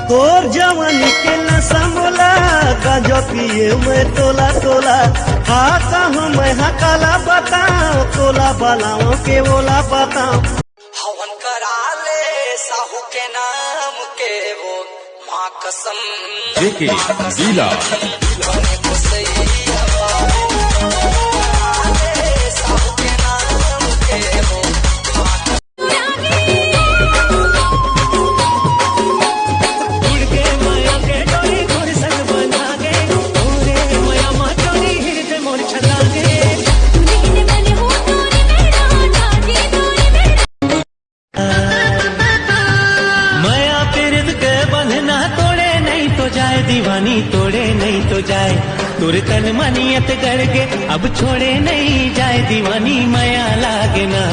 तोर जवानी के नशा मोला गांजा पिए मैं तोला तोला खाता हूँ मैं हकाला बताओ तोला बनाओ के बोला बताओ हवन करा ले साहू के नाम के वो माँ कसम गीला दीवानी तोड़े नहीं तो जाए तुर तन मनियत करके अब छोड़े नहीं जाए दीवानी माया लागे ना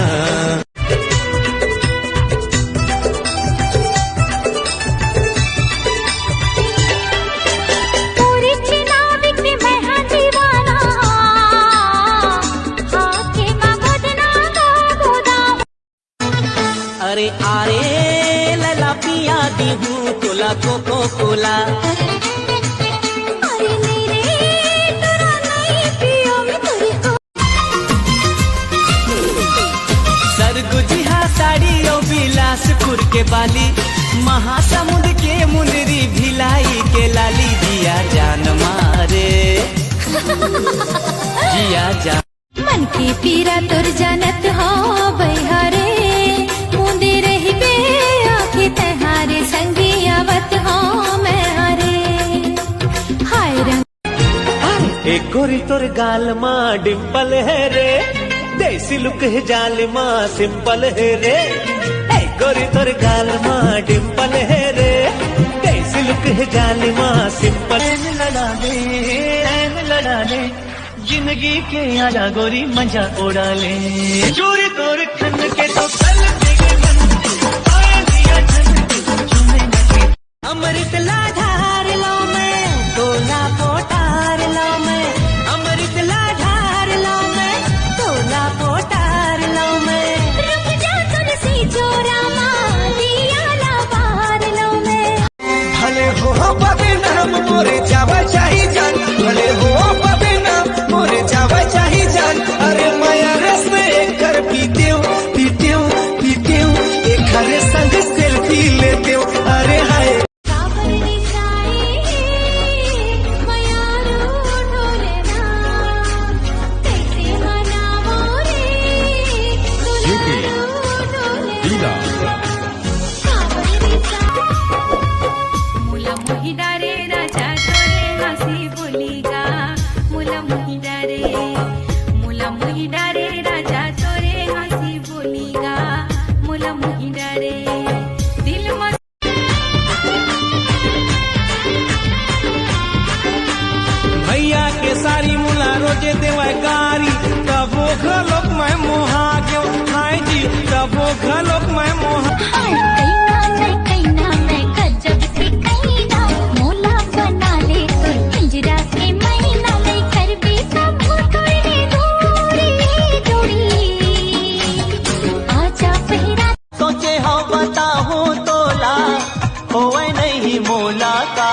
अरे आरे लला पिया दी हूँ तोला कोको कोला बिलासपुर के बाली महासमुंद के मुंदरी भिलाई के लाली जिया जान मारे जिया जान मन के पीरा तुर जानत हो बहारे मुंदे रही बे आखे तहारे संगी आवत हो मैं हरे हाय रंग एक गोरी तोर गाल माँ डिम्पल है रे देसी लुक है जाल माँ सिंपल है रे गोरी तोर गाल माँ डिम्पल है रे कैसी लुक है जाल माँ सिंपल लड़ा ले जिंदगी के आजा गोरी मजा उड़ा ले चोरी तोर खन के तो कल अमृत लाधार लो मैं तोला पोटार लो मैं अमृत लाधार लो मैं तोला पोटार लो मैं रुक जा तुलसी चोरा बदनाम मोरे जावा चाही जान भले हो बदनाम मोरे जावा चाही जान अरे माया रस में कर पीते एक हरे संग सेल्फी लेते अरे हाय भैया के सारी मुला रोजे देवाय गारी तबो घलोक मैं मोहा क्यों हाय जी तबो घलोक मैं मोहा मैं गजब से कहीना मोला बना ले तो पिंजरा से मैना ले कर भी सब थोड़ी दूरी आजा पहरा सोचे हो बताओ तोला होवे नहीं मोला का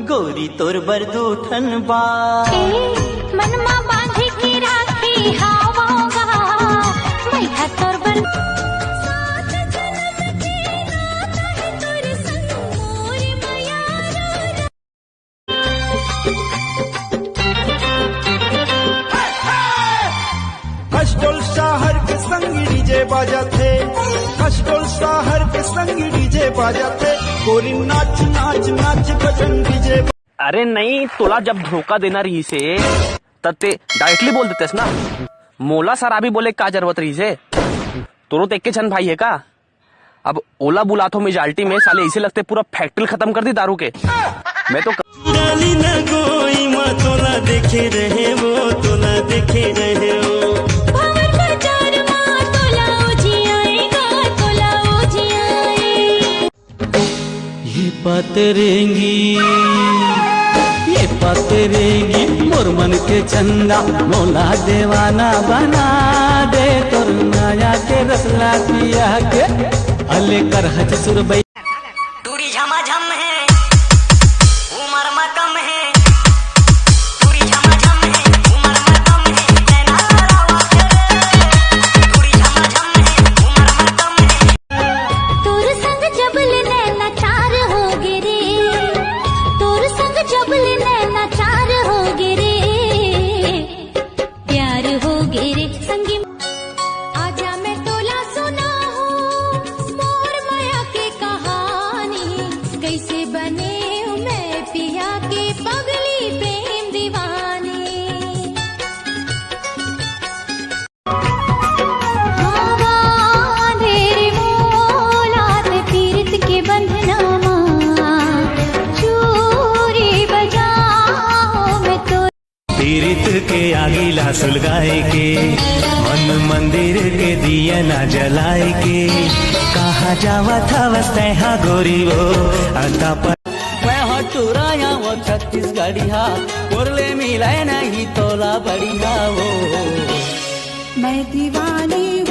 गोरी तोर बरदूठन बा मनमा बांधे के राखी हवागा मैं तोर बर कस्टोल शहर के संग डीजे बाजाते कस्टोल शहर के संग डीजे बाजाते गोरी नाच नाच नाच बजन डीजे अरे नहीं तोला जब धोखा देना रही से तते डायरेक्टली बोल देतेस ना मोला सराबी बोले का जरूरत रही से तोरो तो एक के छन भाई है का अब ओला बुलाथो मेजॉरिटी में साले इसे लगते पूरा फैक्ट्री खत्म कर दी दारू के मैं तो तोला देखे रहे वो तोला देखे रहे वो ये पतरेंगी मोर मन के चंदा मोला दीवाना बना दे तोर माया के रसला पिया के अले कर हज सुरबई दूरी झमाझम ला सुलगाए के, मन मंदिर के दिया ना जलाए के, कहा जावा था वस्तहा गोरी वो आता पर मैं हो चुराया वो छत्तीसगढ़िया, मुरले मिलाए नहीं तोला बढ़िया वो। मैं दीवानी